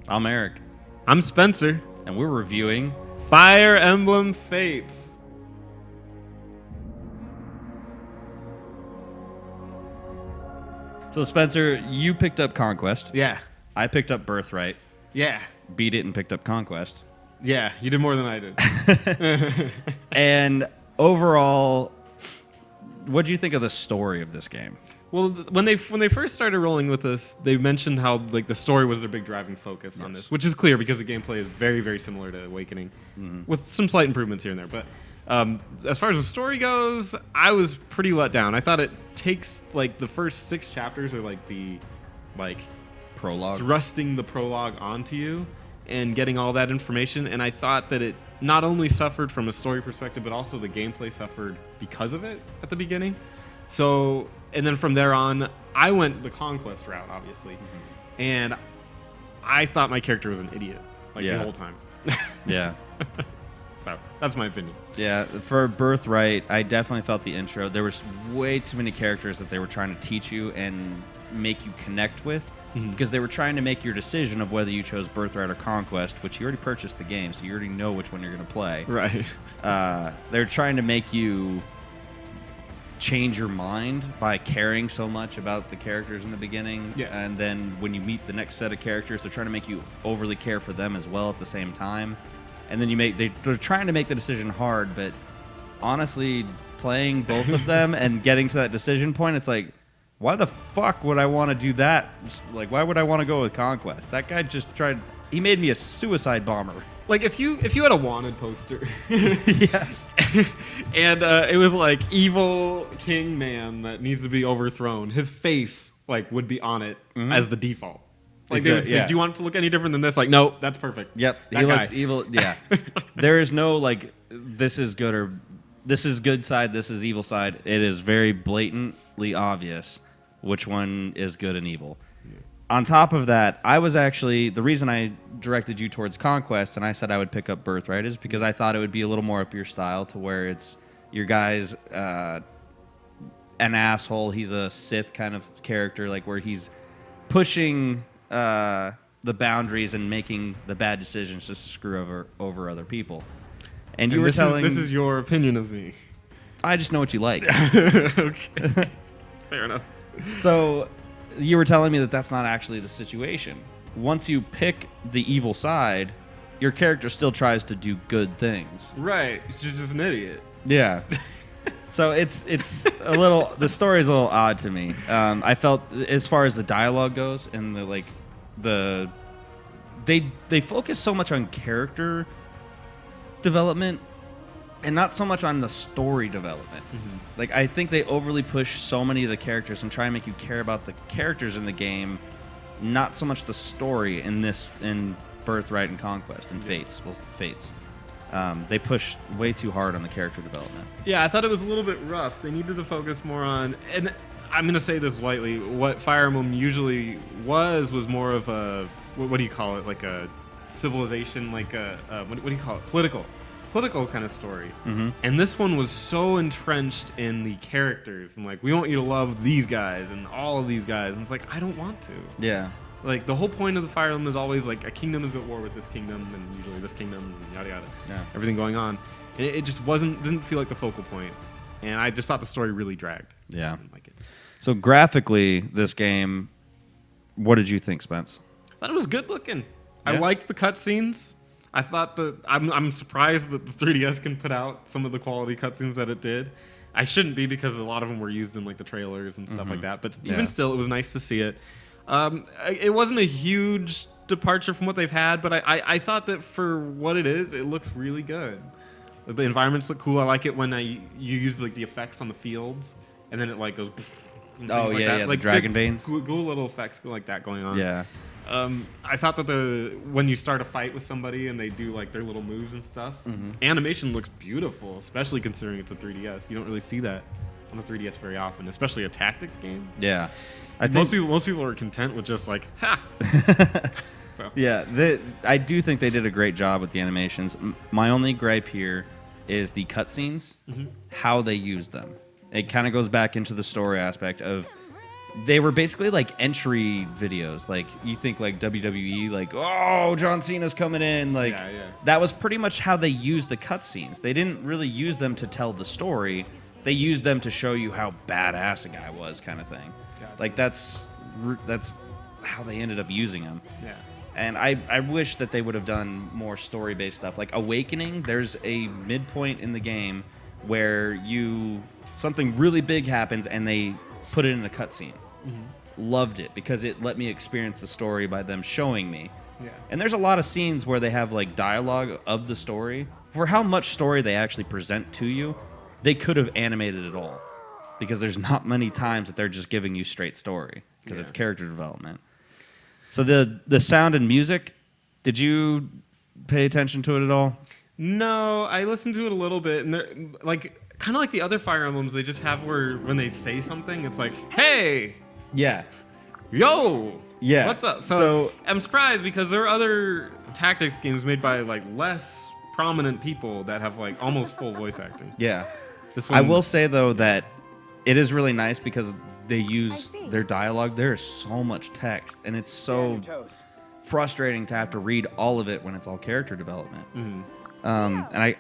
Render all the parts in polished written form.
I'm Eric, I'm Spencer. and we're reviewing Fire Emblem Fates. So Spencer, you picked up Conquest. Yeah. I picked up Birthright, Yeah. beat it, and picked up Conquest. Yeah. You did more than I did. And overall, what do you think of the story of this game? Well, when they first started rolling with this, they mentioned how like the story was their big driving focus on this, which is clear because the gameplay is very, very similar to Awakening, with some slight improvements here and there. But as far as the story goes, I was pretty let down. I thought it takes like the first 6 chapters are like the Prologue. thrusting the prologue onto you and getting all that information, and I thought that it not only suffered from a story perspective, but also the gameplay suffered because of it at the beginning. So, and then from there on, I went the Conquest route, obviously, and I thought my character was an idiot the whole time. Yeah. So that's my opinion. Yeah, for Birthright, I definitely felt the intro. There was way too many characters that they were trying to teach you and make you connect with, because they were trying to make your decision of whether you chose Birthright or Conquest, which you already purchased the game, so you already know which one you're going to play. Right. They're trying to make you change your mind by caring so much about the characters in the beginning, and then when you meet the next set of characters, they're trying to make you overly care for them as well at the same time. And then they're trying to make the decision hard, but honestly, playing both of them and getting to that decision point, it's like, why the fuck would I want to do that? Like, why would I want to go with Conquest? That guy just tried. He made me a suicide bomber. Like if you had a wanted poster, Yes. and it was like evil king man that needs to be overthrown, his face would be on it as the default. Like they would say, do you want it to look any different than this? Like, no, that's perfect. Yep, that he guy. looks evil. Yeah, there is no this is good or this is good side, this is evil side. It is very blatantly obvious which one is good and evil. Yeah. On top of that, I was actually the reason I directed you towards Conquest and I said I would pick up Birthright is because I thought it would be a little more up your style, to where it's your guy's an asshole. He's a Sith kind of character, like where he's pushing the boundaries and making the bad decisions just to screw over other people. And you were telling... This is your opinion of me. I just know what you like. Okay. Fair enough. So you were telling me that that's not actually the situation. Once you pick the evil side, your character still tries to do good things. Right. She's just an idiot. Yeah. So it's a little... The story is a little odd to me. I felt, as far as the dialogue goes, and they focus so much on character development and not so much on the story development. Like, I think they overly push so many of the characters and try and make you care about the characters in the game, not so much the story in Birthright and Conquest and Fates. Well, Fates. They push way too hard on the character development. Yeah, I thought it was a little bit rough. They needed to focus more on, and I'm going to say this lightly, what Fire Emblem usually was more of a, what do you call it, like a civilization, like a what do you call it, political kind of story. And this one was so entrenched in the characters, and like, we want you to love these guys and all of these guys, and it's like, I don't want to. Yeah. Like, the whole point of the Fire Emblem is always like a kingdom is at war with this kingdom, and usually this kingdom, and yada yada, everything going on. And it just didn't feel like the focal point, and I just thought the story really dragged. Yeah. I didn't like it. So graphically, this game, what did you think, Spence? I thought it was good looking. Yeah. I liked the cutscenes. I thought that I'm surprised that the 3DS can put out some of the quality cutscenes that it did. I shouldn't be, because a lot of them were used in like the trailers and stuff like that. But even still, it was nice to see it. It wasn't a huge departure from what they've had, but I thought that for what it is, it looks really good. The environments look cool. I like it when you use like the effects on the fields, and then it like goes. And oh like yeah, that. yeah, Like the dragon veins. Cool little effects like that going on. Yeah. I thought that when you start a fight with somebody and they do like their little moves and stuff, animation looks beautiful, especially considering it's a 3DS. You don't really see that on the 3DS very often, especially a tactics game. Yeah. I think most people are content with just like, ha! So. Yeah, I do think they did a great job with the animations. My only gripe here is the cutscenes, how they use them. It kind of goes back into the story aspect of they were basically like entry videos. Like you think like WWE, like, oh, John Cena's coming in. Like that was pretty much how they used the cutscenes. They didn't really use them to tell the story. They used them to show you how badass a guy was, kind of thing. Gotcha. Like that's how they ended up using him. Yeah. And I wish that they would have done more story-based stuff. Like Awakening, there's a midpoint in the game where something really big happens and they put it in a cutscene. Loved it because it let me experience the story by them showing me. Yeah. And there's a lot of scenes where they have like dialogue of the story. For how much story they actually present to you, they could have animated it all. Because there's not many times that they're just giving you straight story because it's character development. So the sound and music, did you pay attention to it at all? No, I listened to it a little bit, and they're like kind of like the other Fire Emblems. They just have where when they say something, it's like, "Hey, yeah, yo, yeah, what's up?" So I'm surprised because there are other tactics games made by like less prominent people that have like almost full voice acting. Yeah, this one, I will say though that it is really nice because they use their dialogue. There is so much text, and it's so frustrating to have to read all of it when it's all character development. And I'm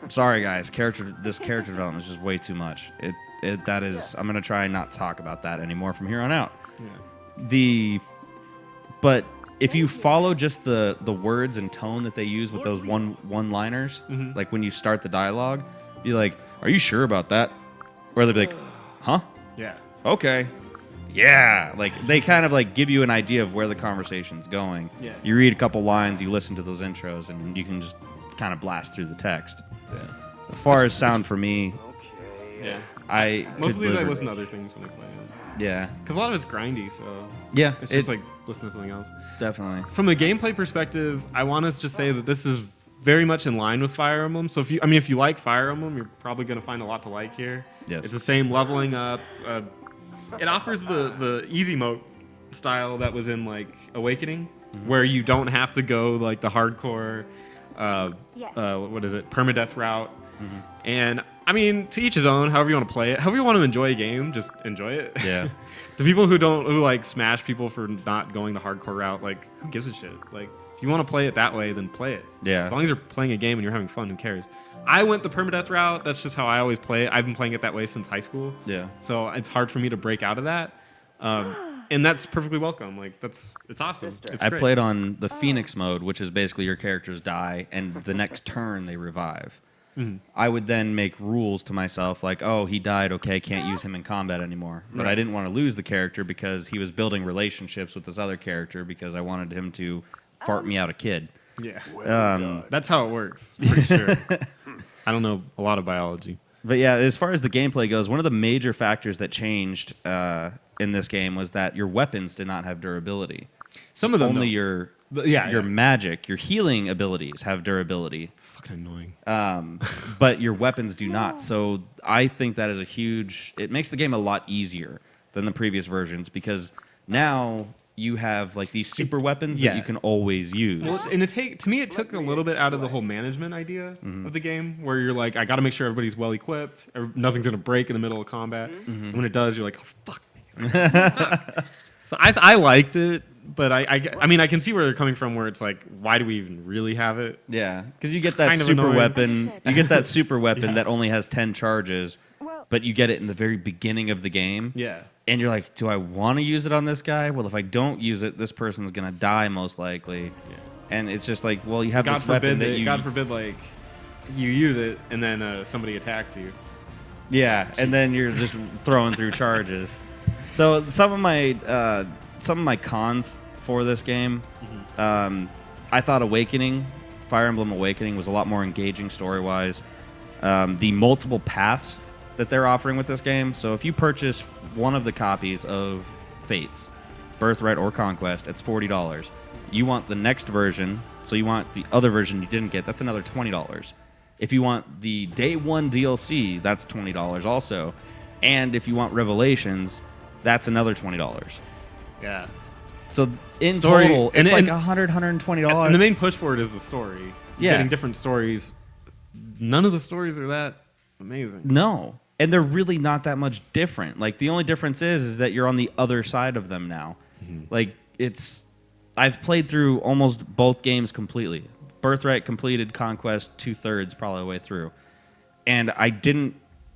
sorry, guys. This character development is just way too much. I'm gonna try and not talk about that anymore from here on out. Yeah. But if you follow just the words and tone that they use with those one-liners, like when you start the dialogue, be like, "Are you sure about that?" Or they'll be like, "Huh? Yeah. Okay. Yeah." Like they kind of like give you an idea of where the conversation's going. Yeah. You read a couple lines, you listen to those intros, and you can just kind of blast through the text. Yeah. As far as sound for me, most of these I listen to other things when I play them. Yeah. Because a lot of it's grindy, so yeah, it's just like listen to something else. Definitely. From a gameplay perspective, I want to just say that this is very much in line with Fire Emblem. So if you like Fire Emblem, you're probably going to find a lot to like here. Yes. It's the same leveling up. It offers the easy mode style that was in like Awakening, where you don't have to go like the hardcore, what is it, permadeath route. And I mean, to each his own. However you want to play it, however you want to enjoy a game, just enjoy it. Yeah. The people who like smash people for not going the hardcore route, like who gives a shit? Like if you want to play it that way, then play it. Yeah. As long as you're playing a game and you're having fun, who cares? I went the permadeath route. That's just how I always play it. I've been playing it that way since high school. Yeah. So it's hard for me to break out of that. And that's perfectly welcome. Like it's awesome. It's I great. played on the Phoenix mode, which is basically your characters die and the next turn they revive. I would then make rules to myself like, oh, he died, okay, can't use him in combat anymore. But I didn't want to lose the character because he was building relationships with this other character because I wanted him to fart me out a kid. Yeah. That's how it works, for sure. I don't know a lot of biology. But yeah, as far as the gameplay goes, one of the major factors that changed in this game was that your weapons did not have durability. Some of them only don't. your magic, your healing abilities have durability. Fucking annoying. But your weapons do not. So I think that is it makes the game a lot easier than the previous versions because now you have like these super weapons that you can always use. Well, and to me, it took a little bit out of the whole management idea of the game, where you're like, I got to make sure everybody's well equipped, nothing's gonna break in the middle of combat. And when it does, you're like, oh fuck. So I liked it, but I mean I can see where they're coming from, where it's like, why do we even really have it? Yeah, because you get that Kind of super annoying. weapon. You get that super weapon that only has 10 charges, but you get it in the very beginning of the game. Yeah. And you're like, do I want to use it on this guy? Well, if I don't use it, this person's gonna die most likely. Yeah. And it's just like, well, you have this weapon that you. God forbid, like you use it and then somebody attacks you. Yeah, and then you're just throwing through charges. So some of my cons for this game, I thought Fire Emblem Awakening was a lot more engaging story-wise. The multiple paths that they're offering with this game. So if you purchase one of the copies of Fates, Birthright or Conquest, it's $40. You want the next version, so you want the other version you didn't get, that's another $20. If you want the day one DLC, that's $20 also. And if you want Revelations, that's another $20. Yeah. So in Story- total, and- it's like and- $120. And the main push for it is the story. You're Yeah. getting different stories. None of the stories are that amazing. No. And they're really not that much different. Like, the only difference is that you're on the other side of them now. Like, I've played through almost both games completely. Birthright completed, Conquest 2/3 probably the way through. And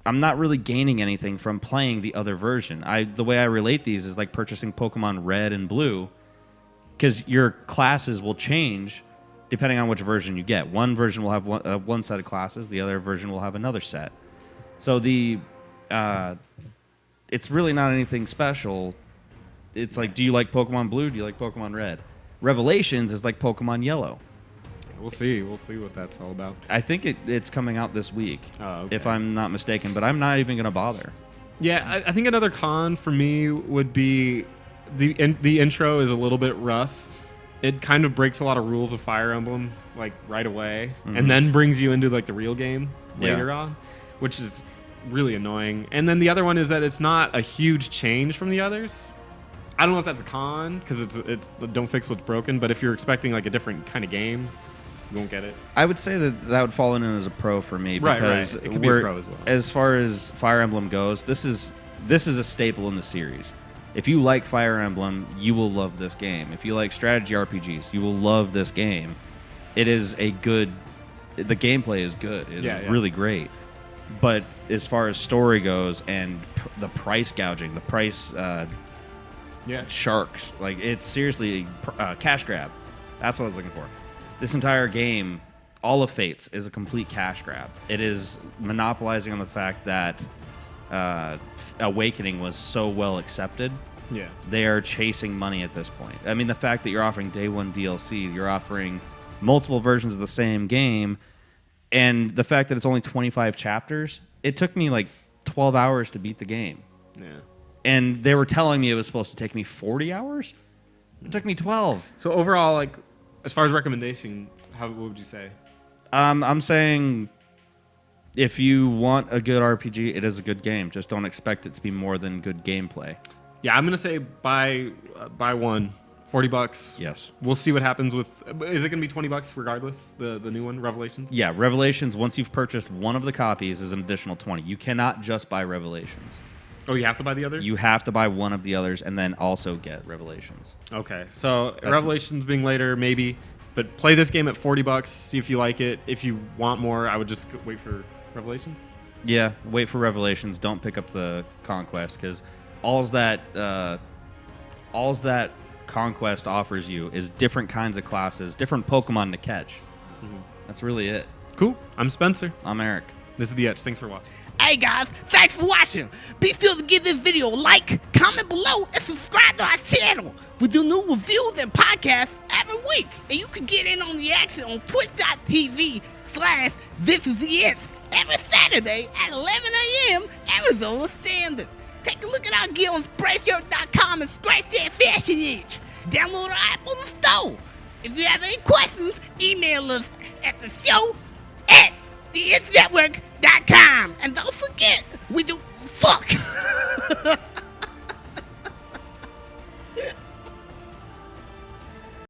I'm not really gaining anything from playing the other version. The way I relate these is like purchasing Pokemon Red and Blue, because your classes will change depending on which version you get. One version will have one set of classes, the other version will have another set. So it's really not anything special. It's like, do you like Pokemon Blue? Do you like Pokemon Red? Revelations is like Pokemon Yellow. We'll see what that's all about. I think it's coming out this week, okay. if I'm not mistaken, but I'm not even going to bother. Yeah, I think another con for me would be the intro is a little bit rough. It kind of breaks a lot of rules of Fire Emblem like right away, and then brings you into like the real game later on, which is really annoying. And then the other one is that it's not a huge change from the others. I don't know if that's a con because it's don't fix what's broken, but if you're expecting like a different kind of game, you won't get it. I would say that would fall in as a pro for me, because It could be a pro as well. As far as Fire Emblem goes, this is a staple in the series. If you like Fire Emblem, you will love this game. If you like strategy RPGs, you will love this game. It is the gameplay is good. It's really great. But as far as story goes and the price gouging, the price sharks, like, it's seriously a cash grab. That's what I was looking for. This entire game, all of Fates, is a complete cash grab. It is monopolizing on the fact that Awakening was so well accepted. Yeah. They are chasing money at this point. I mean, the fact that you're offering day one DLC, you're offering multiple versions of the same game, and the fact that it's only 25 chapters, it took me like 12 hours to beat the game. Yeah. And they were telling me it was supposed to take me 40 hours? It took me 12. So overall, like, as far as recommendation, what would you say? I'm saying if you want a good RPG, it is a good game. Just don't expect it to be more than good gameplay. Yeah, I'm gonna say buy one. $40. Yes. We'll see what happens with. Is it gonna be $20 regardless? The new one, Revelations. Yeah, Revelations. Once you've purchased one of the copies, is an additional $20. You cannot just buy Revelations. Oh, you have to buy the other? You have to buy one of the others and then also get Revelations. Okay, so Revelations being later, maybe, but play this game at $40. See if you like it. If you want more, I would just wait for Revelations. Yeah, wait for Revelations. Don't pick up the Conquest, because all's that Conquest offers you is different kinds of classes, different Pokemon to catch. That's really it. Cool. I'm Spencer. I'm Eric. This is The Etch. Thanks for watching. Hey guys, thanks for watching. Be sure to give this video a like, comment below, and subscribe to our channel. We do new reviews and podcasts every week, and you can get in on the action on twitch.tv/thisisttheitch every Saturday at 11 a.m. Arizona Standard. Take a look at our gear on Spreadshirt.com and scratch that fashion itch. Download our app on the store. If you have any questions, email us at the show@theitchnetwork.com. And don't forget,